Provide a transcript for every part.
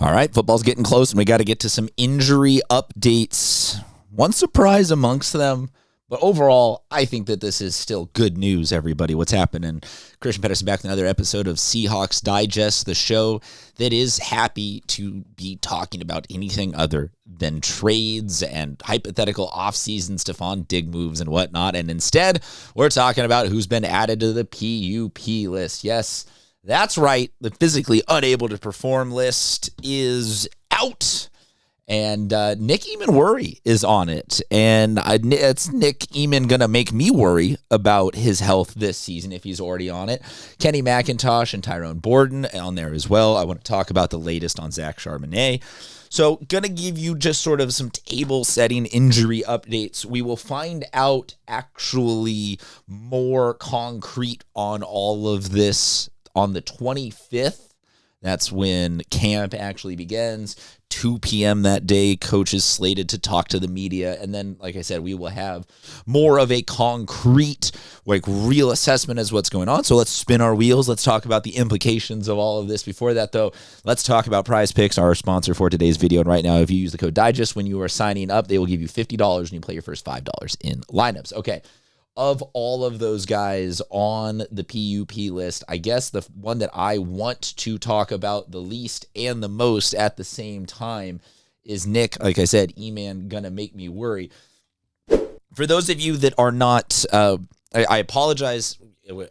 All right, football's getting close, and we got to get to some injury updates. One surprise amongst them, but overall, I think that this is still good news, everybody. What's happening? Christian Pedersen back with another episode of Seahawks Digest, the show that is happy to be talking about anything other than trades and hypothetical offseason Stephon Diggs moves and whatnot. And instead, we're talking about who's been added to the PUP list. Yes, that's right. The physically unable to perform list is out. And Nick Eamon worry is on it. And it's Nick Eamon going to make me worry about his health this season if he's already on it. Kenny McIntosh and Tyrone Borden on there as well. I want to talk about the latest on Zach Charbonnet. So going to give you just sort of some table-setting injury updates. We will find out actually more concrete on all of this on the 25th. That's when camp actually begins. 2 p.m. that day, coaches slated to talk to the media. And then, like I said, we will have more of a concrete, real assessment as what's going on. So let's spin our wheels. Let's talk about the implications of all of this. Before that, though, let's talk about Prize Picks, our sponsor for today's video. And right now, if you use the code DIGEST when you are signing up, they will give you $50 and you play your first $5 in lineups. Okay. Of all of those guys on the PUP list, I guess the one that I want to talk about the least and the most at the same time is Nick. Like I said, E-Man gonna make me worry. For those of you that are not, I apologize.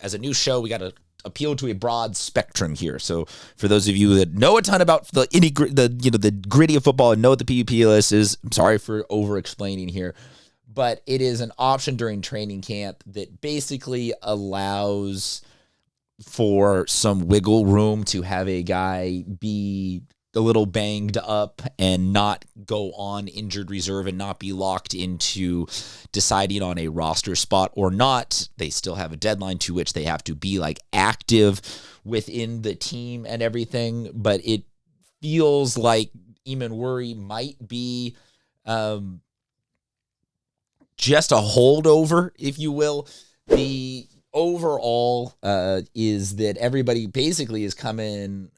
As a new show, we got to appeal to a broad spectrum here. So for those of you that know a ton about the gritty of football and know what the PUP list is, I'm sorry for over-explaining here. But it is an option during training camp that basically allows for some wiggle room to have a guy be a little banged up and not go on injured reserve and not be locked into deciding on a roster spot or not. They still have a deadline to which they have to be active within the team and everything. But it feels like Eamon Worry might be just a holdover, if you will. The overall is that everybody basically is coming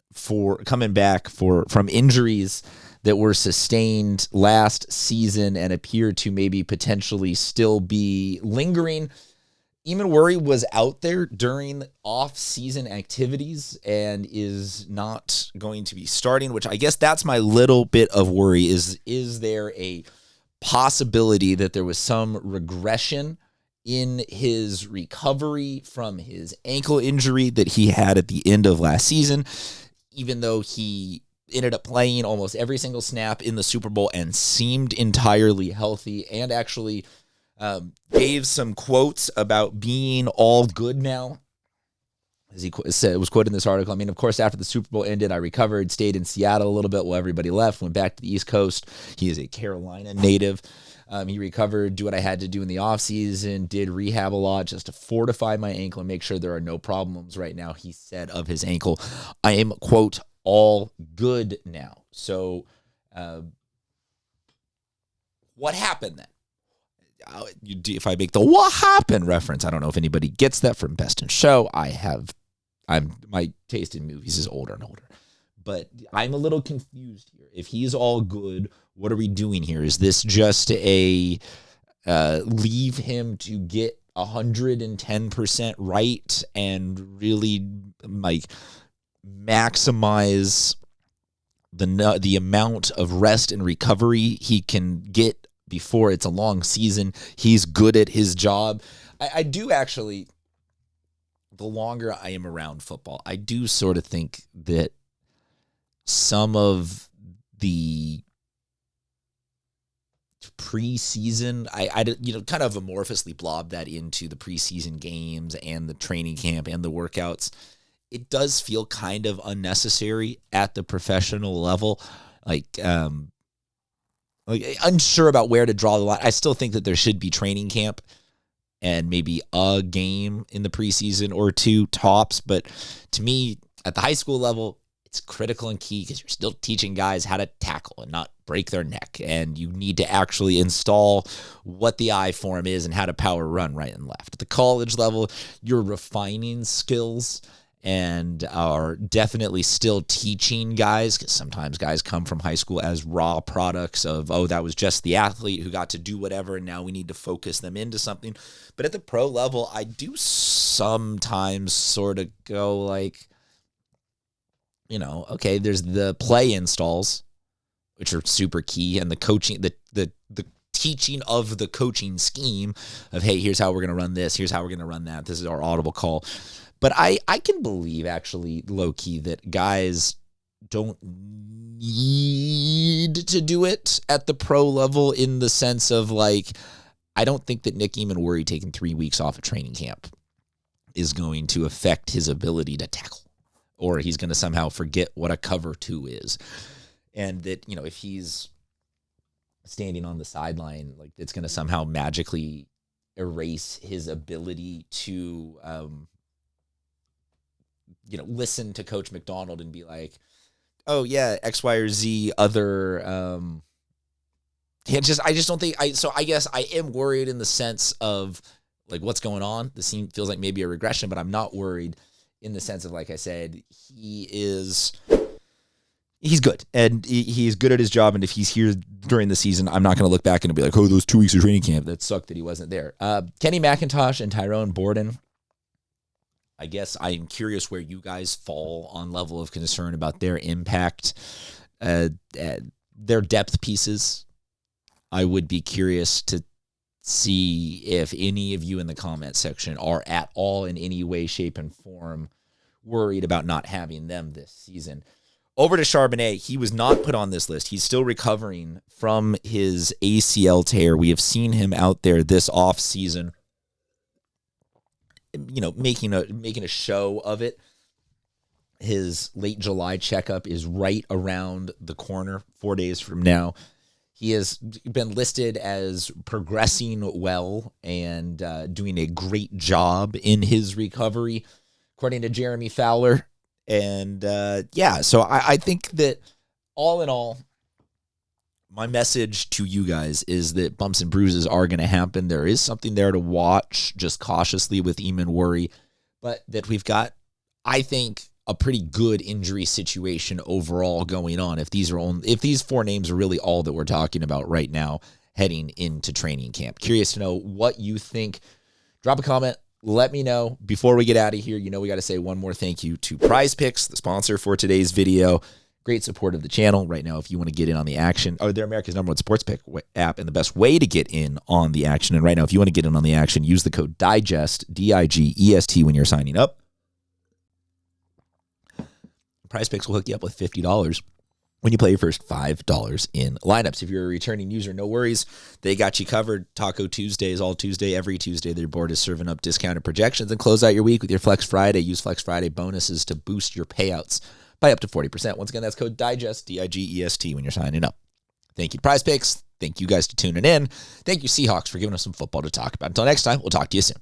back from injuries that were sustained last season and appear to maybe potentially still be lingering. Eamon Worry was out there during off-season activities and is not going to be starting, which I guess that's my little bit of worry is there a possibility that there was some regression in his recovery from his ankle injury that he had at the end of last season, even though he ended up playing almost every single snap in the Super Bowl and seemed entirely healthy and actually gave some quotes about being all good now. As he was quoted in this article, of course, after the Super Bowl ended, I recovered, stayed in Seattle a little bit while everybody left, went back to the East Coast. He is a Carolina native. He recovered, do what I had to do in the offseason, did rehab a lot just to fortify my ankle and make sure there are no problems right now, he said of his ankle. I am, quote, all good now. So what happened then? If I make the what happened reference, I don't know if anybody gets that from Best in Show. My taste in movies is older and older, but I'm a little confused here. If he's all good, what are we doing here? Is this just a leave him to get 110% right and really maximize the amount of rest and recovery he can get before it's a long season? He's good at his job. I do actually, the longer I am around football, I do sort of think that some of the preseason, I kind of amorphously blob that into the preseason games and the training camp and the workouts. It does feel kind of unnecessary at the professional level. Unsure about where to draw the line. I still think that there should be training camp and maybe a game in the preseason or two tops. But to me, at the high school level, it's critical and key because you're still teaching guys how to tackle and not break their neck. And you need to actually install what the I form is and how to power run right and left. At the college level, you're refining skills and are definitely still teaching guys, because sometimes guys come from high school as raw products of, oh, that was just the athlete who got to do whatever, and now we need to focus them into something. But at the pro level, I do sometimes sort of go like, okay, there's the play installs, which are super key, and the coaching, the teaching of the coaching scheme of, hey, here's how we're going to run this, here's how we're going to run that, this is our audible call. But I can believe, actually, low-key, that guys don't need to do it at the pro level, in the sense of, like, I don't think that Nick Eamon-Worry taking 3 weeks off of training camp is going to affect his ability to tackle, or he's going to somehow forget what a cover 2 is. And that, if he's standing on the sideline, like, it's going to somehow magically erase his ability to listen to Coach Macdonald and be like, oh yeah, X, Y, or Z other. I just don't think so I guess I am worried in the sense of, like, what's going on. The scene feels like maybe a regression, but I'm not worried in the sense of, like I said, he's good, and he's good at his job. And if he's here during the season, I'm not going to look back and be like, oh, those 2 weeks of training camp, that sucked that he wasn't there. Kenny McIntosh and Tyrone Borden, I guess I'm curious where you guys fall on level of concern about their impact, their depth pieces. I would be curious to see if any of you in the comment section are at all in any way, shape, and form worried about not having them this season. Over to Charbonnet, he was not put on this list. He's still recovering from his ACL tear. We have seen him out there this offseason, making a show of it. His late July checkup is right around the corner, 4 days from now. He has been listed as progressing well and doing a great job in his recovery, according to Jeremy Fowler. And so I think that all in all, my message to you guys is that bumps and bruises are going to happen. There is something there to watch, just cautiously, with Eamon-Worry, but that we've got, I think, a pretty good injury situation overall going on. If these 4 names are really all that we're talking about right now, heading into training camp. Curious to know what you think. Drop a comment. Let me know. Before we get out of here, we got to say one more thank you to Prize Picks, the sponsor for today's video. Great support of the channel right now. If you want to get in on the action, they're America's #1 sports pick app, and the best way to get in on the action. And right now, if you want to get in on the action, use the code DIGEST, DIGEST, when you're signing up. Prize Picks will hook you up with $50 when you play your first $5 in lineups. If you're a returning user, no worries. They got you covered. Taco Tuesday is all Tuesday. Every Tuesday, their board is serving up discounted projections, and close out your week with your Flex Friday. Use Flex Friday bonuses to boost your payouts by up to 40%. Once again, that's code DIGEST, DIGEST, when you're signing up. Thank you, Prize Picks. Thank you guys for tuning in. Thank you, Seahawks, for giving us some football to talk about. Until next time, we'll talk to you soon.